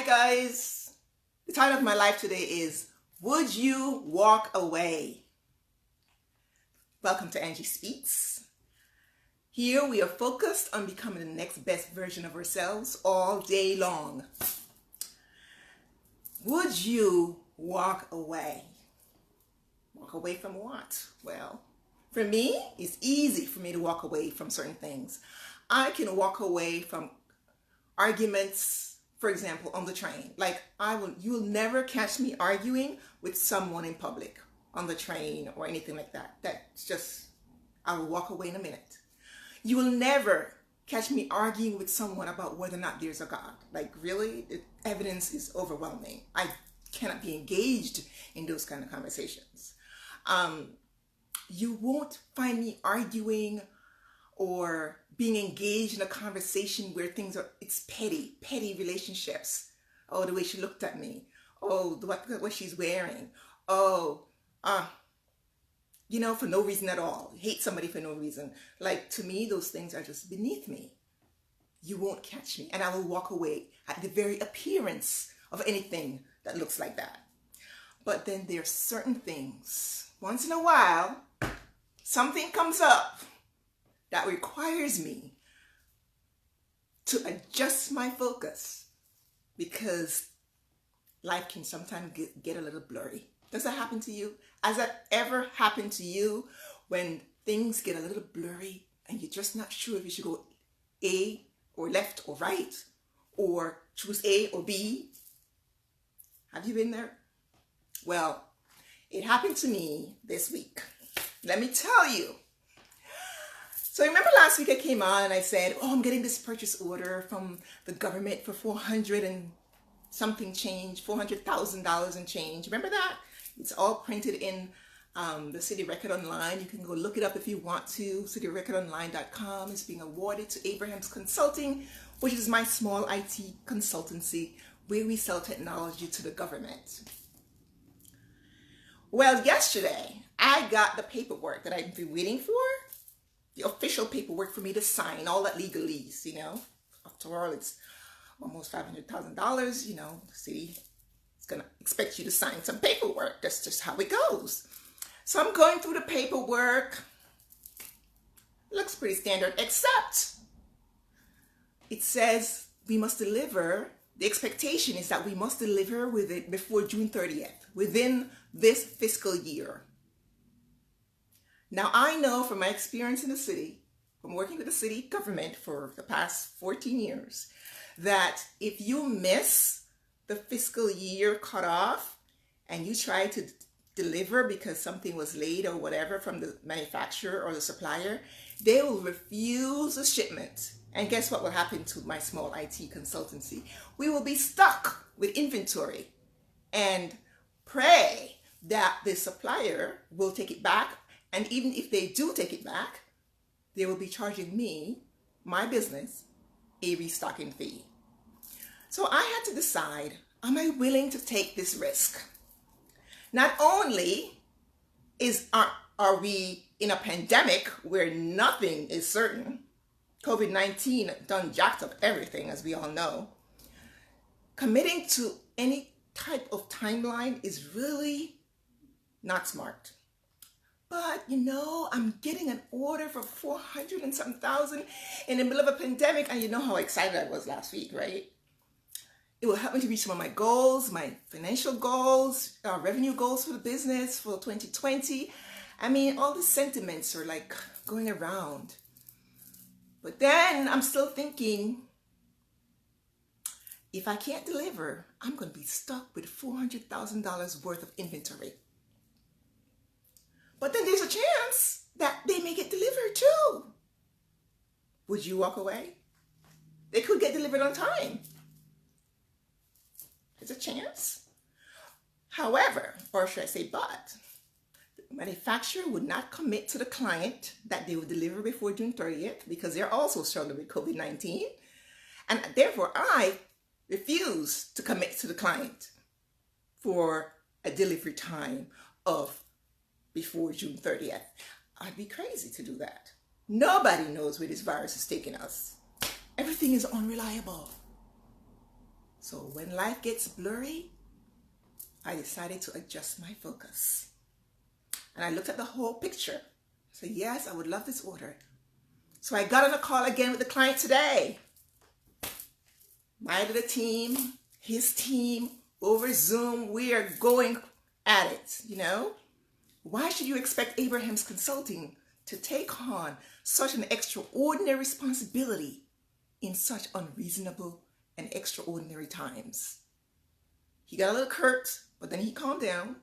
guys. The title of my life today is Would You Walk Away? Welcome to Angie Speaks. Here we are focused on becoming the next best version of ourselves all day long. Would you walk away? Walk away from what? Well, for me, it's easy for me to walk away from certain things. I can walk away from arguments, for example, on the train. Like you'll never catch me arguing with someone in public, on the train or anything like that. That's just, I will walk away in a minute. You will never catch me arguing with someone about whether or not there's a God. Like really, the evidence is overwhelming. I cannot be engaged in those kind of conversations. You won't find me arguing or being engaged in a conversation where it's petty relationships. Oh, the way she looked at me. Oh, what she's wearing. Oh, for no reason at all. Hate somebody for no reason. Like, to me, those things are just beneath me. You won't catch me. And I will walk away at the very appearance of anything that looks like that. But then there are certain things. Once in a while, something comes up that requires me to adjust my focus, because life can sometimes get a little blurry. Does that happen to you? Has that ever happened to you when things get a little blurry and you're just not sure if you should go A or left or right, or choose A or B? Have you been there? Well, it happened to me this week. Let me tell you. So remember last week I came on and I said, I'm getting this purchase order from the government for $400,000 and change. Remember that? It's all printed in the City Record Online. You can go look it up if you want to. cityrecordonline.com is being awarded to Abraham's Consulting, which is my small IT consultancy where we sell technology to the government. Well, yesterday I got the paperwork that I've been waiting for. The official paperwork for me to sign, all that legalese, After all, it's almost $500,000, the city is going to expect you to sign some paperwork. That's just how it goes. So I'm going through the paperwork. Looks pretty standard, except it says we must deliver. The expectation is that we must deliver with it before June 30th, within this fiscal year. Now, I know from my experience in the city, from working with the city government for the past 14 years, that if you miss the fiscal year cutoff and you try to deliver because something was late or whatever from the manufacturer or the supplier, they will refuse the shipment. And guess what will happen to my small IT consultancy? We will be stuck with inventory and pray that the supplier will take it back. And even if they do take it back, they will be charging me, my business, a restocking fee. So I had to decide, am I willing to take this risk? Not only are we in a pandemic where nothing is certain, COVID-19 done jacked up everything, as we all know. Committing to any type of timeline is really not smart. But, I'm getting an order for $400,000 and something in the middle of a pandemic. And you know how excited I was last week, right? It will help me to reach some of my goals, my financial goals, revenue goals for the business for 2020. I mean, all the sentiments are like going around. But then I'm still thinking, if I can't deliver, I'm going to be stuck with $400,000 worth of inventory. But then there's a chance that they may get delivered too. Would you walk away? They could get delivered on time. There's a chance. However, or should I say but, the manufacturer would not commit to the client that they would deliver before June 30th because they're also struggling with COVID-19. And therefore, I refuse to commit to the client for a delivery time of before June 30th. I'd be crazy to do that. Nobody knows where this virus is taking us. Everything is unreliable. So when life gets blurry, I decided to adjust my focus. And I looked at the whole picture. So yes, I would love this order. So I got on a call again with the client today. My little team, his team, over Zoom, we are going at it, you know? Why should you expect Abraham's Consulting to take on such an extraordinary responsibility in such unreasonable and extraordinary times? He got a little curt, but then he calmed down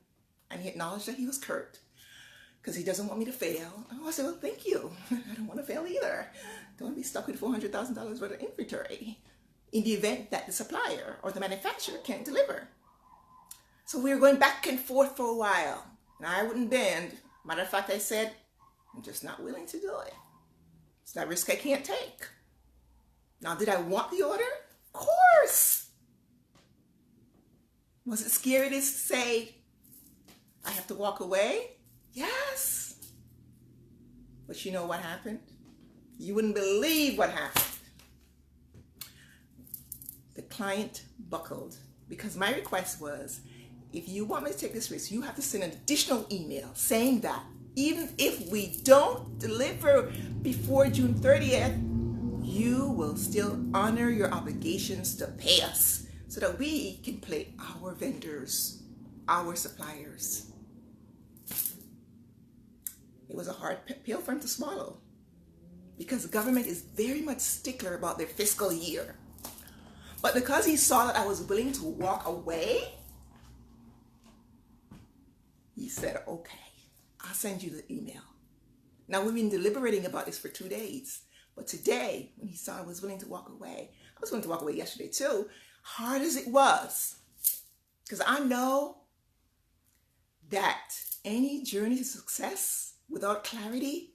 and he acknowledged that he was curt because he doesn't want me to fail. Oh, I said, well, thank you. I don't want to fail either. Don't want to be stuck with $400,000 worth of inventory in the event that the supplier or the manufacturer can't deliver. So we were going back and forth for a while, and I wouldn't bend. Matter of fact, I said, I'm just not willing to do it. It's that risk I can't take. Now, did I want the order? Of course. Was it scary to say, I have to walk away? Yes. But you know what happened? You wouldn't believe what happened. The client buckled because my request was, if you want me to take this risk, you have to send an additional email saying that even if we don't deliver before June 30th, you will still honor your obligations to pay us so that we can pay our vendors, our suppliers. It was a hard pill for him to swallow because the government is very much stickler about their fiscal year. But because he saw that I was willing to walk away, he said, okay, I'll send you the email. Now, we've been deliberating about this for 2 days. But today, when he saw I was willing to walk away, I was willing to walk away yesterday too, hard as it was. Because I know that any journey to success without clarity,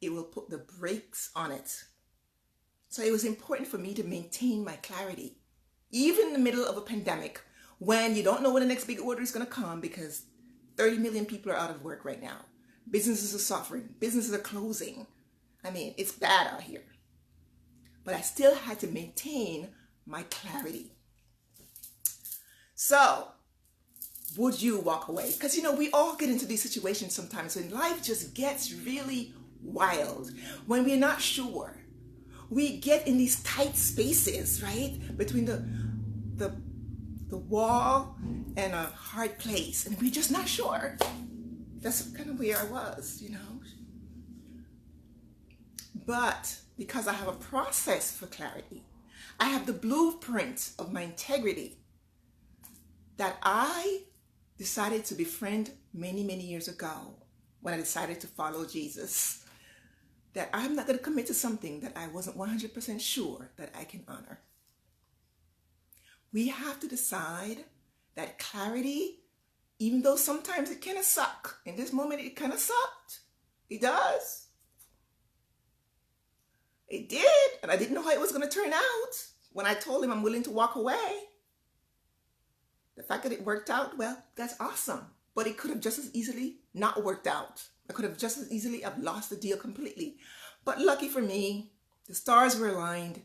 it will put the brakes on it. So it was important for me to maintain my clarity, even in the middle of a pandemic, when you don't know when the next big order is going to come because 30 million people are out of work right now. Businesses are suffering. Businesses are closing. I mean, it's bad out here. But I still had to maintain my clarity. So, would you walk away? Because, you know, we all get into these situations sometimes when life just gets really wild, when we're not sure. We get in these tight spaces, right? Between the wall and a hard place, and we're just not sure. That's kind of where I was, you know. But because I have a process for clarity, I have the blueprint of my integrity that I decided to befriend many, many years ago when I decided to follow Jesus, that I'm not going to commit to something that I wasn't 100% sure that I can honor. We have to decide that clarity, even though sometimes it kind of sucks. In this moment, it kind of sucked. It does. It did. And I didn't know how it was going to turn out when I told him I'm willing to walk away. The fact that it worked out, well, that's awesome. But it could have just as easily not worked out. I could have just as easily have lost the deal completely. But lucky for me, the stars were aligned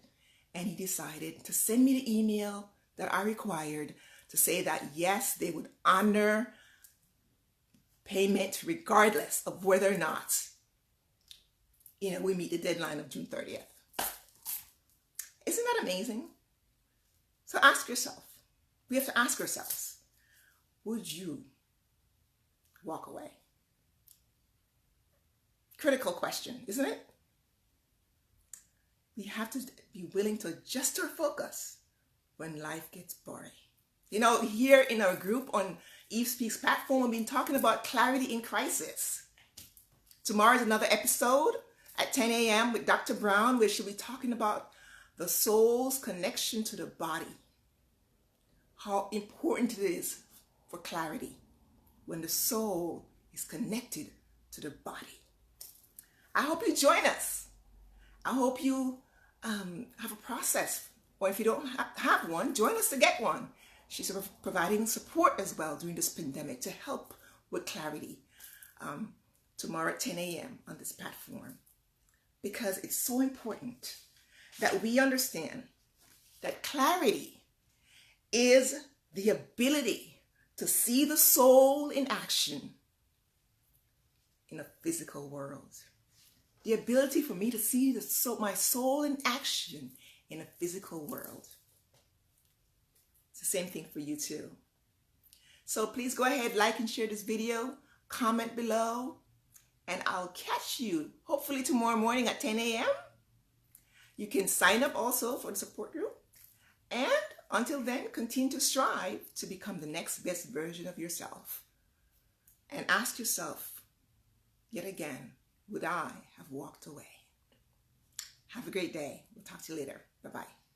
and he decided to send me the email that I required to say that, yes, they would honor payment regardless of whether or not, you know, we meet the deadline of June 30th. Isn't that amazing? So ask yourself, we have to ask ourselves, would you walk away? Critical question, isn't it? We have to be willing to adjust our focus when life gets boring. You know, here in our group on Eve Speaks platform, we've been talking about clarity in crisis. Tomorrow is another episode at 10 a.m. with Dr. Brown, where she'll be talking about the soul's connection to the body. How important it is for clarity when the soul is connected to the body. I hope you join us. I hope you have a process, or if you don't have one, join us to get one. She's providing support as well during this pandemic to help with clarity tomorrow at 10 a.m. on this platform, because it's so important that we understand that clarity is the ability to see the soul in action in a physical world. The ability for me to see my soul in action in a physical world. It's the same thing for you too. So please go ahead, like and share this video, comment below, and I'll catch you hopefully tomorrow morning at 10 a.m. You can sign up also for the support group. And until then, continue to strive to become the next best version of yourself. And ask yourself, yet again, would I have walked away? Have a great day. We'll talk to you later. Bye-bye.